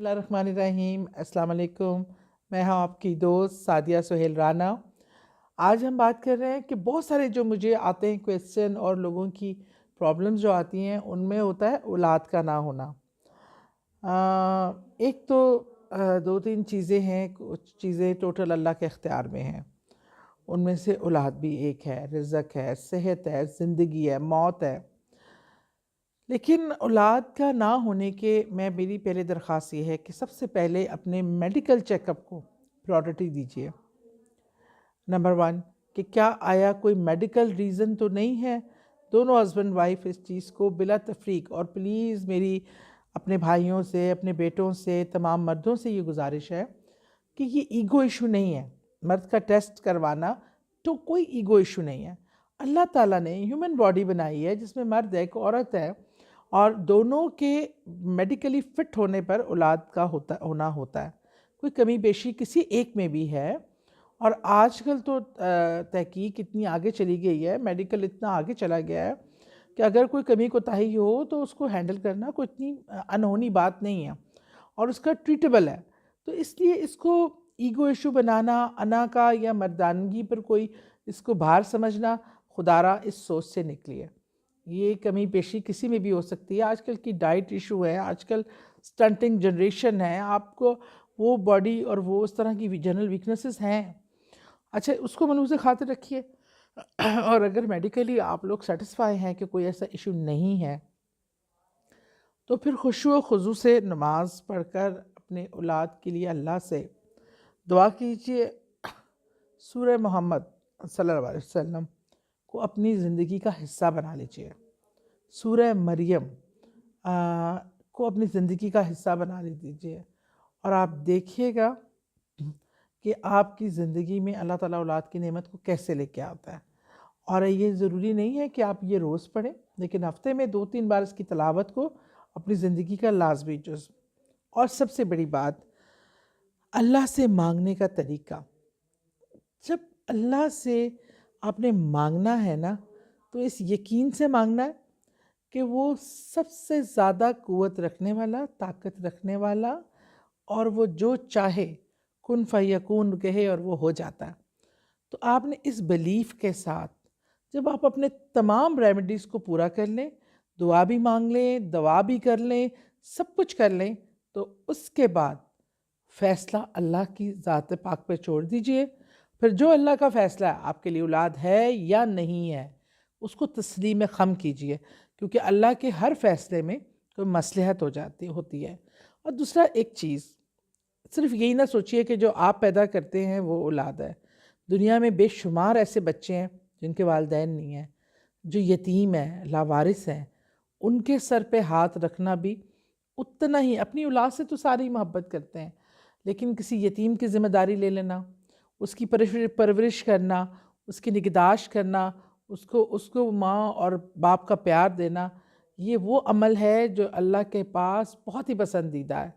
بسم اللہ الرحمن الرحیم، السلام علیکم۔ میں ہوں آپ کی دوست سعدیہ سہیل رانا۔ آج ہم بات کر رہے ہیں کہ بہت سارے جو مجھے آتے ہیں کویسچن اور لوگوں کی پرابلمز جو آتی ہیں ان میں ہوتا ہے اولاد کا نہ ہونا۔ ایک تو دو تین چیزیں ہیں، کچھ چیزیں ٹوٹل اللہ کے اختیار میں ہیں، ان میں سے اولاد بھی ایک ہے، رزق ہے، صحت ہے، زندگی ہے، موت ہے۔ لیکن اولاد کا نہ ہونے کے میری پہلے درخواست یہ ہے کہ سب سے پہلے اپنے میڈیکل چیک اپ کو پریورٹی دیجیے۔ نمبر 1 کہ کیا آیا کوئی میڈیکل ریزن تو نہیں ہے۔ دونوں ہسبینڈ وائف اس چیز کو بلا تفریق، اور پلیز میری اپنے بھائیوں سے، اپنے بیٹوں سے، تمام مردوں سے یہ گزارش ہے کہ یہ ایگو ایشو نہیں ہے۔ مرد کا ٹیسٹ کروانا تو کوئی ایگو ایشو نہیں ہے۔ اللہ تعالیٰ نے ہیومن باڈی بنائی ہے جس میں مرد ہے، ایک عورت ہے، اور دونوں کے میڈیکلی فٹ ہونے پر اولاد کا ہونا ہوتا ہے۔ کوئی کمی بیشی کسی ایک میں بھی ہے، اور آج کل تو تحقیق اتنی آگے چلی گئی ہے، میڈیکل اتنا آگے چلا گیا ہے کہ اگر کوئی کمی کوتاہی ہو تو اس کو ہینڈل کرنا کوئی اتنی انہونی بات نہیں ہے، اور اس کا ٹریٹبل ہے۔ تو اس لیے اس کو ایگو ایشو بنانا، انا کا یا مردانگی پر کوئی اس کو بھار سمجھنا، خدارہ اس سوچ سے نکلی ہے۔ یہ کمی پیشی کسی میں بھی ہو سکتی ہے۔ آج کل کی ڈائٹ ایشو ہے، آج کل سٹنٹنگ جنریشن ہے، آپ کو وہ باڈی اور وہ اس طرح کی جنرل ویکنسز ہیں۔ اچھا، اس کو ملحوظ خاطر رکھیے، اور اگر میڈیکلی آپ لوگ سیٹسفائی ہیں کہ کوئی ایسا ایشو نہیں ہے تو پھر خشوع و خضوع سے نماز پڑھ کر اپنے اولاد کے لیے اللہ سے دعا کیجیے۔ سورہ محمد صلی اللہ علیہ وسلم کو اپنی زندگی کا حصہ بنا لیجیے۔ سورہ مریم کو اپنی زندگی کا حصہ بنا لیجیے، اور آپ دیکھیے گا کہ آپ کی زندگی میں اللہ تعالیٰ اولاد کی نعمت کو کیسے لے کے آتا ہے۔ اور یہ ضروری نہیں ہے کہ آپ یہ روز پڑھیں، لیکن ہفتے میں 2-3 بار اس کی تلاوت کو اپنی زندگی کا لازمی جزو۔ اور سب سے بڑی بات، اللہ سے مانگنے کا طریقہ۔ جب اللہ سے آپ نے مانگنا ہے نا، تو اس یقین سے مانگنا ہے کہ وہ سب سے زیادہ قوت رکھنے والا، طاقت رکھنے والا، اور وہ جو چاہے کن فیکون کہے اور وہ ہو جاتا ہے۔ تو آپ نے اس بلیف کے ساتھ جب آپ اپنے تمام ریمیڈیز کو پورا کر لیں، دعا بھی مانگ لیں، دوا بھی کر لیں، سب کچھ کر لیں، تو اس کے بعد فیصلہ اللہ کی ذات پاک پہ چھوڑ دیجئے۔ پھر جو اللہ کا فیصلہ ہے، آپ کے لیے اولاد ہے یا نہیں ہے، اس کو تسلیم خم کیجئے، کیونکہ اللہ کے ہر فیصلے میں کوئی مصلحت ہوتی ہے۔ اور دوسرا ایک چیز، صرف یہی نہ سوچئے کہ جو آپ پیدا کرتے ہیں وہ اولاد ہے۔ دنیا میں بے شمار ایسے بچے ہیں جن کے والدین نہیں ہیں، جو یتیم ہیں، لاوارث ہیں۔ ان کے سر پہ ہاتھ رکھنا بھی اتنا ہی، اپنی اولاد سے تو ساری محبت کرتے ہیں، لیکن کسی یتیم کی ذمہ داری لے لینا، اس کی پرورش کرنا، اس کی نگہداشت کرنا، اس کو ماں اور باپ کا پیار دینا، یہ وہ عمل ہے جو اللہ کے پاس بہت ہی پسندیدہ ہے۔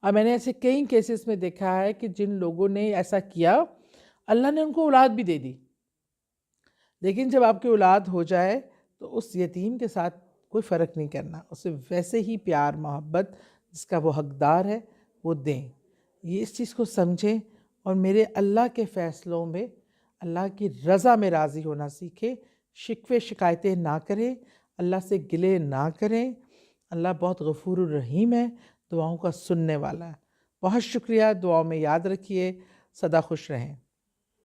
اور میں نے ایسے کئی کیسز میں دیکھا ہے کہ جن لوگوں نے ایسا کیا، اللہ نے ان کو اولاد بھی دے دی، لیکن جب آپ کی اولاد ہو جائے تو اس یتیم کے ساتھ کوئی فرق نہیں کرنا، اسے ویسے ہی پیار محبت جس کا وہ حقدار ہے وہ دیں۔ یہ اس چیز کو سمجھیں، اور میرے اللہ کے فیصلوں میں اللہ کی رضا میں راضی ہونا سیکھیں۔ شکوے شکایتیں نہ کریں، اللہ سے گلے نہ کریں۔ اللہ بہت غفور الرحیم ہے، دعاؤں کا سننے والا ہے۔ بہت شکریہ، دعاؤں میں یاد رکھیے، سدا خوش رہیں۔